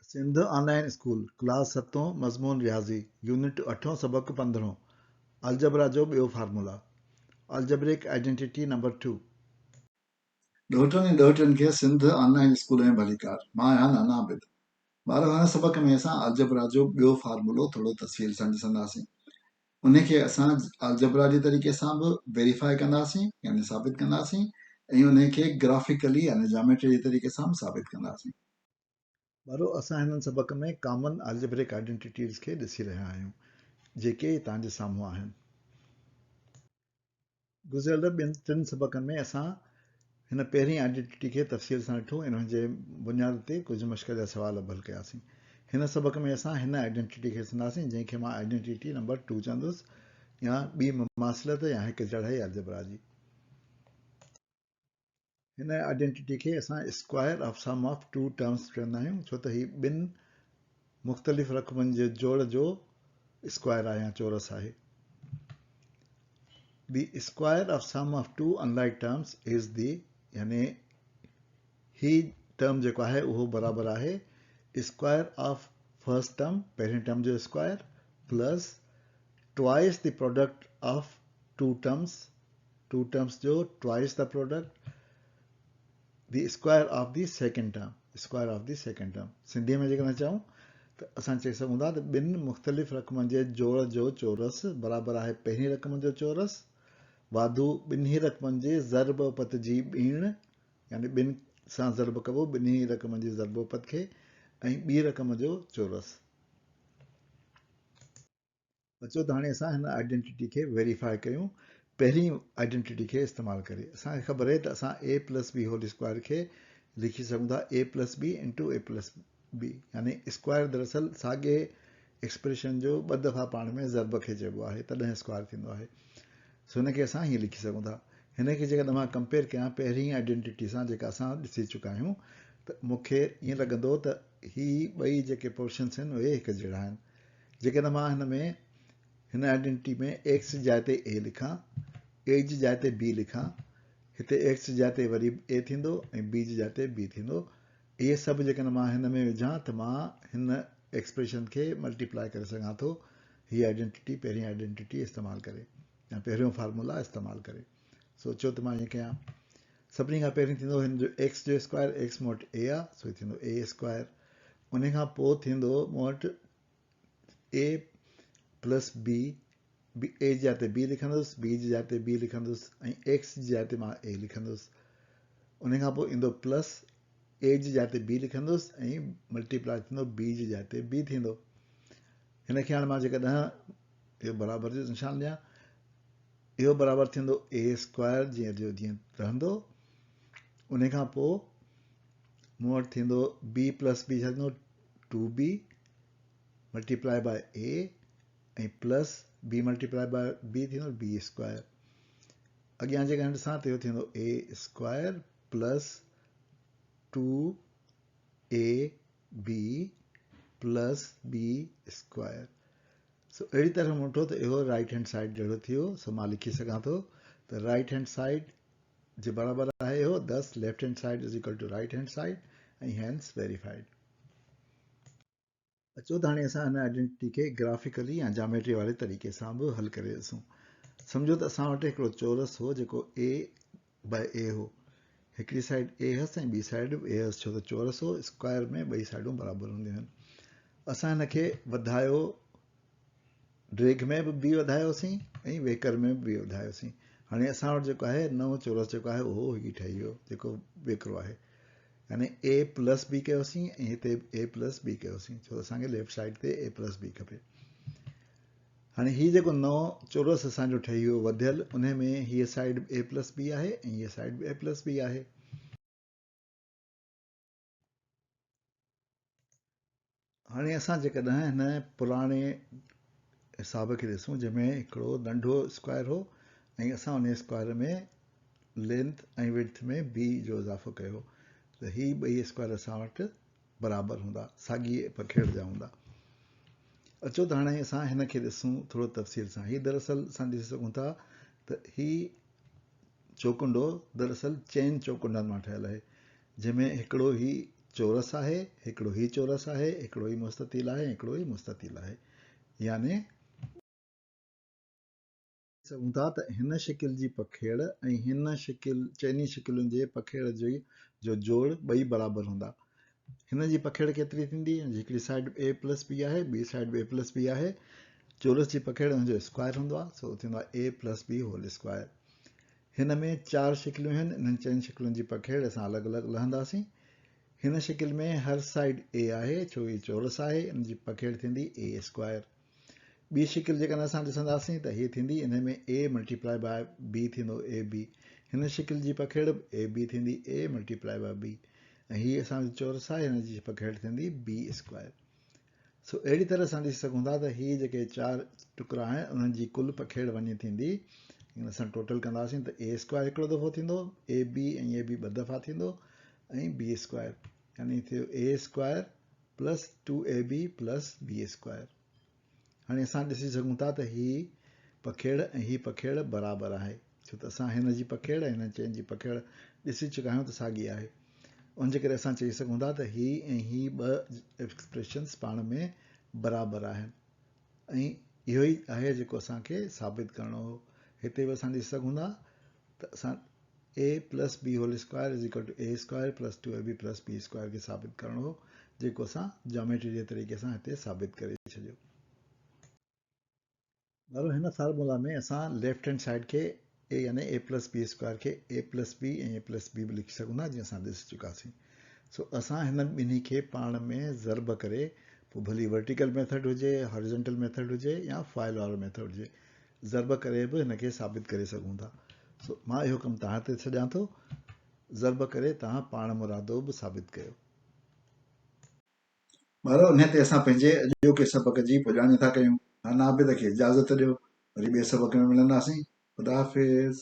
Sindh online school class 7 मज़मून रियाज़ी unit 8 सबक 15 अलजबरा जो ॿियो फार्मूला अलजब्रिक आइडेंटिटी नंबर 2। ॾोहिटनि ऐं ॾोहिटियुनि खे सिंध ऑनलाइन स्कूल में भलीकार। मां आहियां नाना आबिद। ॿार हिन सबक में असां अलजबरा जो ॿियो फार्मूलो थोरो तफ़सील सां ॾिसंदासीं। उनखे असां अलजबरा जे तरीक़े सां बि वेरीफाई कंदासीं यानी साबित कंदासीं ऐं उनखे ग्राफिकली यानी जामेट्री जे तरीक़े सां बि साबित कंदासीं। वारो असां हिन सबक में कॉमन अलजब्रिक आइडेंटिटीज़ खे ॾिसी रहिया आहियूं जेके तव्हांजे साम्हूं आहिनि। गुज़िरियल टिनि सबकनि में असां हिन पहिरीं आइडेंटिटी खे तफ़सील सां ॾिठो, इन जे बुनियाद ते कुझु मुश्किल जा सवाल हल कयासीं। हिन सबक में असां हिन आइडेंटिटी खे ॾिसंदासीं जंहिंखे मां आइडेंटिटी नंबर 2 चवंदुसि, या ॿी मुमासिलत या हिकु जड़ाई अलजबरा जी। हिन आइडेंटिटी खे असां square of sum of two terms चवंदा आहियूं, छो त हीउ ॿिनि मुख़्तलिफ़ रक़मनि जे जोड़ जो स्क्वायर आहे या चोरस आहे। The square of sum of two unlike terms is the, यानी ही टर्म जेको आहे उहो बराबरि आहे स्क्वायर ऑफ फर्स्ट टर्म, पहिरें टर्म जो square, plus twice the product of two terms जो twice the product, the square of the second term. सिंधीअ में जेकॾहिं चऊं त असां चई सघूं था त ॿिनि मुख़्तलिफ़ रक़मनि जे जोड़ जो चोरस बराबरि आहे पहिरीं रक़म जो चोरस वाधू ॿिन्ही रक़मनि जे ज़रबपत जी ॿीण, यानी ॿिनि सां ज़रब कबो ॿिन्ही रक़मनि जी ज़रबपत खे, ऐं ॿी रक़म जो चोरस। अचो त हाणे असां हिन आइडेंटिटी खे वेरीफाई कयूं पहिरीं आइडेंटिटी खे इस्तेमालु करे। असांखे ख़बर आहे त असां a plus B whole square खे लिखी सघूं था a plus B into a plus B, यानी स्क्वायर दरअसल साॻे एक्सप्रेशन जो ॿ दफ़ा पाण में ज़रब खे चइबो आहे, तॾहिं स्क्वायर थींदो आहे। सो हिनखे असां हीअं लिखी सघूं था। हिनखे जेकॾहिं मां कंपेयर कयां पहिरीं आइडेंटिटी सां जेका असां ॾिसी चुका आहियूं, त मूंखे ईअं लॻंदो त ही ॿई जेके पोर्शन्स आहिनि उहे हिकु जहिड़ा आहिनि। जेकॾहिं मां हिन आइडेंटिटी में एक्स जी जाइ ते ए लिखां, ए जी जाइ ते बी लिखां, हिते एक्स जी जाइ ते वरी ए थींदो ऐं बी जी जाइ ते बी थींदो। इहे सभु जेकॾहिं मां हिन में विझां त मां हिन एक्सप्रेशन खे मल्टीप्लाई करे सघां थो हीअ आइडेंटिटी पहिरीं आइडेंटिटी इस्तेमालु करे या पहिरियों फार्मूला इस्तेमालु करे। सोचियो त मां ईअं कयां। सभिनी खां पहिरीं थींदो हिन जो एक्स जो स्क्वायर, एक्स मूं वटि ए आहे सो थींदो ए स्क्वायर। उन खां पोइ थींदो मूं वटि ए प्लस बी, ए जी जाइ ते बी लिखंदुसि, बी जी जाइ ते बी लिखंदुसि, ऐं एक्स जी जाइ ते मां ए लिखंदुसि। उन खां पोइ ईंदो प्लस ए जी जाइ ते बी लिखंदुसि ऐं मल्टीप्लाई थींदो बी जी जाइ ते बी थींदो। हिनखे हाणे मां जेकॾहिं इहो बराबरि जो निशान ॾियां, इहो बराबरि थींदो ए स्क्वायर जीअं रहंदो। उन खां पोइ मूं वटि थींदो बी प्लस बी छा थींदो 2b मल्टीप्लाई बाय ए, ऐं plus B multiply by B थींदो बी स्क्वायर। अॻियां जेकॾहिं ॾिसां त इहो थींदो A square plus 2ab plus B square. सो अहिड़ी तरह मोटो त इहो राइट हैंड साइड जहिड़ो थी वियो। सो मां लिखी सघां थो त राइट हैंड साइड जे बराबरि आहे इहो 10, left hand side is equal to right hand side, ऐं हैंड्स वेरीफाइड। अचो त हाणे असां हिन आइडेंटिटी खे ग्राफिकली या जामेट्री वारे तरीक़े सां बि हल करे ॾिसूं। सम्झो त असां वटि हिकिड़ो चोरस हो जेको a बाय a हो। हिकिड़ी साइड a हुअसि ऐं ॿी साइड बि a हुअसि, छो त चोरस हो, स्क्वायर में ॿई साइडूं बराबरि हूंदियूं आहिनि। असां हिनखे वधायो, ड्रेग में बि वधायोसीं ऐं वेकर में बि वधायोसीं। हाणे असां वटि जेको आहे नओं चोरस जेको आहे उहो हीउ ठही वियो जेको वेकिरो आहे, यानी a प्लस बी कयोसीं ऐं हिते a प्लस बी कयोसीं, छो त असांखे लेफ्ट साइड ते a प्लस बी खपे। हाणे हीउ जेको नओं चोरस असांजो ठही वियो वधियल, उन में हीअ साइड a प्लस बी आहे ऐं हीअ साइड a प्लस बी आहे। हाणे असां जेकॾहिं हिन पुराणे हिसाब खे ॾिसूं जंहिंमें हिकिड़ो नंढो स्क्वायर हो ऐं असां उन स्क्वायर में लेंथ ऐं विड्थ में b जो इज़ाफ़ो कयो, त ही ॿई स्क्वायर असां वटि बराबरि हूंदा, साॻी पखेड़ जा हूंदा। अचो त हाणे असां हिन खे ॾिसूं थोरो तफ़सील सां। हीउ दरअसल असां ॾिसी सघूं था त ही चौकुंडो दरअसल चइनि चौकुंडनि मां ठहियलु आहे, जंहिंमें हिकिड़ो ही चोरस आहे, हिकिड़ो ही चोरस आहे, हिकिड़ो ही मुस्ततील आहे, हिकिड़ो ही मुस्ततील आहे। यानी सघूं था त हिन शिकिल जी पखेड़ ऐं हिन शिकिल चइनी शिकिलुनि जे पखेड़ जो जोड़ ॿई बराबरि हूंदा। हिन जी पखेड़ केतिरी थींदी? हिकिड़ी साइड ए प्लस बी आहे, ॿी साइड ए प्लस बी आहे। चोरस जी पखेड़ हुनजो स्क्वायर हूंदो आहे, सो थींदो आहे ए प्लस बी होल स्क्वायर। हिन में 4 शिकिलियूं आहिनि, इन्हनि 4 शिकिलुनि जी पखेड़ असां अलॻि अलॻि लहंदासीं। हिन शिकिल में हर साइड ए आहे, छो ही चोरस आहे, इन जी पखेड़ थींदी ए स्क्वायर। ॿी शिकिल जेकॾहिं असां ॾिसंदासीं त हीअ थींदी, इन में ए मल्टीप्लाई बाय बी थींदो ए बी। हिन शिकिल जी पखेड़ ए बी थींदी ए मल्टीप्लाई बाय बी, ऐं हीअ असांजो चोरस आहे, हिन जी पखेड़ थींदी बी स्क्वायर। सो अहिड़ी तरह असां ॾिसी सघूं था त हीअ जेके 4 टुकड़ा आहिनि उन्हनि जी कुल पखेड़ वञी थींदी, असां टोटल कंदासीं त ए स्क्वायर हिकिड़ो दफ़ो थींदो, ए बी ऐं ए बी ॿ दफ़ा थींदो, ऐं बी स्क्वायर यानी थियो A square plus 2ab plus B square. हाणे असां ॾिसी सघूं था त हीअ पखेड़ ऐं हीअ पखेड़ बराबरि आहे, छो त असां हिन जी पखेड़ ऐं हिन चइनि जी पखेड़ ॾिसी चुका आहियूं त साॻी आहे। उनजे करे असां चई सघूं था त हीअ ऐं हीअ ॿ एक्सप्रेशन्स पाण में बराबरि आहिनि, ऐं इहो ई आहे जेको असांखे साबित करिणो हो। हिते बि असां ॾिसी सघूं था त असां A plus B whole square is equal to A square plus 2ab plus B square खे साबित करिणो हो, जेको असां ज्योमेट्री जे तरीक़े सां हिते साबित करे छॾियो। बराबरि हिन फार्मूला में असां लेफ्ट हैंड साइड खे ए यानी ए प्लस बी स्क्वायर खे ए प्लस बी ऐं ए प्लस बी बि लिखी सघूं था, जीअं असां ॾिसी चुकासीं। सो असां हिन ॿिन्ही खे पाण में ज़र्ब करे, पोइ भली वर्टिकल मेथड हुजे, हॉरिजॉन्टल मेथड हुजे या फाइल वारो मेथड हुजे, ज़र्ब करे बि हिनखे साबित करे सघूं था। सो मां इहो कमु तव्हां ते छॾियां थो, ज़र्ब करे तव्हां पाण मुरादो बि साबित कयो। ॿारो इन ते असां पंहिंजे अॼोके सबक़ जी पुॼाणी था कयूं। नाबिद खे इजाज़त ॾियो, वरी ॿिए सबक़ में मिलंदासीं। ख़ुदा हाफ़िज़।